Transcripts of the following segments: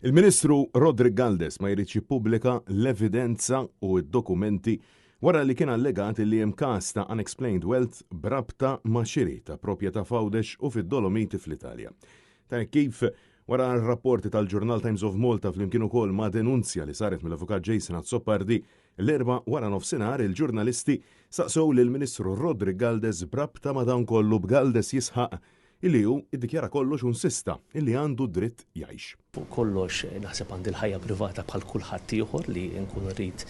Il-Ministru Rodrick Galdes ma jrid jippubblika l-evidenza u d-dokumenti wara li kien allegat li hemm każ ta' unexplained wealth brabta ma' xiri ta' proprjetà f'Għawdex u fid-Dolomiti fl-Italja. Ta' kif wara r-rapporti tal-Journal Times of Malta flimkien ukoll ma' denunzja li saret mill-avukat Jason Azzopardi, l-erba' wara nofsinhar il-ġurnalisti saqsew lill-Ministru Rodrick Galdes brabta ma' dan kollu b'Galdes jisħaq illi hu iddikjara kollox un sista illi għandu dritt jgħix. Kollox naħseb għandi l-ħajja privata bħal kulħadd ieħor li nkun rrid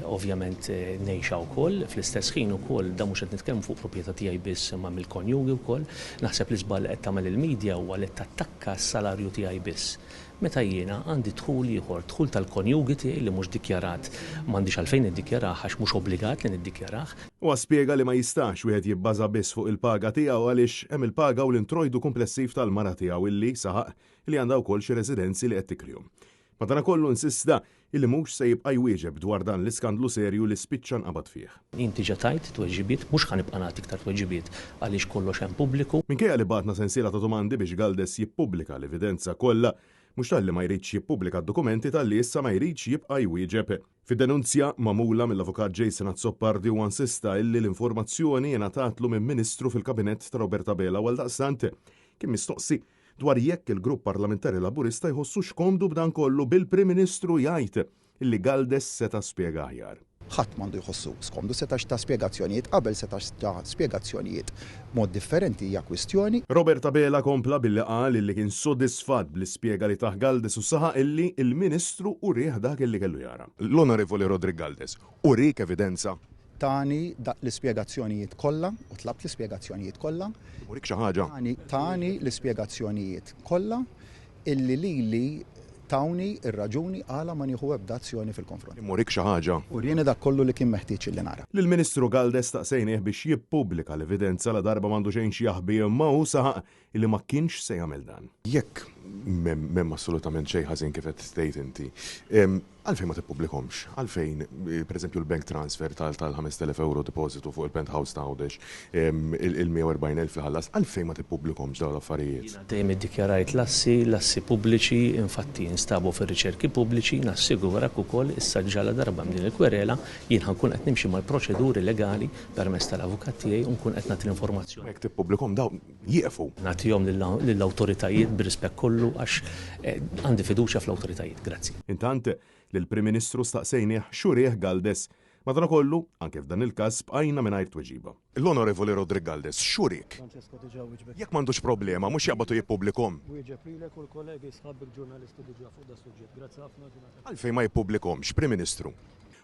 ovvjament ngħixha wkoll, fl-istess ħin ukoll da mhux qed nitkellmu fuq proprjetà tiegħi biss imma mill-konjugi wkoll, naħseb li żball qed tagħmel il-medja huwa li tattakka s-salarju tiegħi biss. Meta jiena għandi dħul ieħor, dħul tal-konjugi tiegħi li mhux dikjarat, m'għandix għalfejn iddikjarah għax mhux obbligat li niddikjarah. Huwa spjega li ma jistax wieħed jibbaża biss fuq il-paga tiegħu għaliex hemm il-paga u l-introjdu komplessiv tal-mara tiegħu illi saħaq li għandha wkoll xi residenzi li qed tikrihom. Madankollu insista illi mhux se jibqa' jwieġeb dwar dan l-iskandlu serju li spiċċa nqabad fih. Inti ġa tajt tweġibiet, mhux ħanibqa' nagħti iktar tweġibiet għaliex kollox hemm pubbliku. Minkejja li bagħtna sensiela ta' domandi biex Galdes jippubblika l-evidenza kollha, mhux talli ma jridx jippubblika d-dokumenti talli issa ma jridx jibqa' jwieġeb. Fid-denunzja magħmula mill-avukat Jason Azzopardi u insista illi l-informazzjoni ngħatatlu minn Ministru fil-Kabinett ta' Roberta Bela għaldaqstant kien mistoqsi dwar jekk il-Grupp Parlamentari Laburista jħossux komdu b'dan kollu bil-Prim Ministru jgħid illi Galdes seta' spjega aħjar. Ħadd m'għandu jħossu skomdu setax ta' spjegazzjonijiet qabel setax ta' spjegazzjonijiet mod differenti hija kwistjoni. Roberta Bela kompla billi qal illi kien sodisfatt bl-ispjega li taħ Galdes u saħaq illi il-Ministru urih dak illi kellu jara. L-Onorevoli Rodrick Galdes, urik evidenza? Tani l-ispjegazzjonijiet kollha u tlabt l-ispjegazzjonijiet kollha. Urik xi ħaġa? Tani l-ispjegazzjonijiet kollha illi lili tawni ir-raġuni għala ma nieħu ebda azzjoni fil-konfront. Urik xi ħaġa? Urjeni dak kollu li kien meħtieġ li nara. Lill-Ministru Galdes taqsejnieh biex jippubblika l-evidenza la darba m'għandu xejn xi jaħbi imma hu saħaq illi ma kienx se jagħmel dan. Jekk m'hemm assolutament xejn ħażin kif qed tgħid inti. Għalfejn ma tippubblikhomx? Għalfejn, pereżempju l-bank transfer tal-5,000 euro depositu fuq il-penthouse ta' Għawdex, il-140,000 li ħallas, għalfejn ma tippubblikhomx dawn l-affarijiet? Dejjem iddikjarajt lassi pubbliċi, infatti instabu fir-riċerki pubbliċi, nassigurak ukoll issa ġala darba din il-kwerela jien ħankun qed nimxi mal-proċeduri legali permezz tal-avukat tiegħi u nkun qed nagħti l-informazzjoni. Jekk tippubblikhom dawn jieqfu. Nagħtihom lill-awtoritajiet b'rispett kollu għax għandi fiduċja fl-awtoritajiet. Grazzi. Intant lill-Prim Ministru staqsejnieh xurih Galdes. Madankollu, anke f'dan il-każ bqajna mingħajr tweġiba. L-Onorevoli Rodrick Galdes, xurik? Jekk m'għandux problema, mhux jaqbatu jippubblikhom. Għalfejn ma jippubblikhomx, Prim Ministru.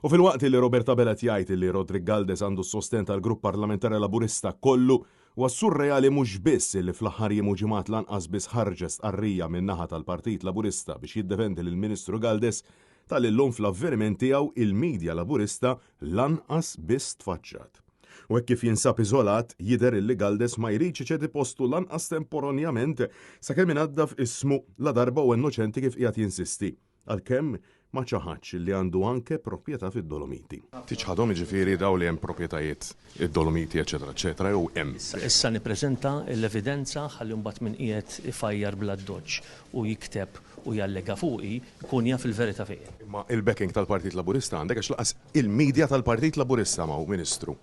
U fil-waqt li Roberta Bela jgħid li Rodrick Galdes għandu s-sosten tal-Grupp Parlamentari Laburista kollu, huwa surreali mhux biss li fl-aħħar jiem u ġimgħat lanqas biss ħarġet qarrija min-naħa tal-Partit Laburista biex jiddefendi lill-Ministru Galdes tal-illum fl-avveniment tiegħu il-medja Laburista lanqas biss tfaċċat. U hekk kif jinsab iżolat jidher illi Galdes ma jridx iċedi postu lanqas temporanjament sakemm ingħadda f'ismu la darba u innoċenti kif qiegħed jinsisti. Għalkemm ma ċaħatx li għandu anke proprjetà fid-Dolomiti. Tiċħadhom jiġifieri daw li hemm proprjetajiet id-Dolomiti eċetera eċetera jew hemm. Issa nippreżenta l-evidenza ħalli mbagħad min qiegħed ifajjar bla doġġ u jikteb u jallega fuqi kun jaf il-verità fejn. Imma il-backing tal-Partit Laburista għandek għax laqas il-medja tal-Partit Laburista ma' Ministru.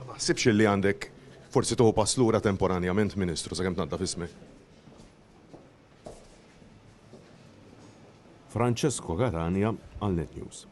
Ma naħsibx li għandek forsi tuħu pass lura temporanjament Ministru sakemm tnadda f'ismi. Francesco Catania għal Net News.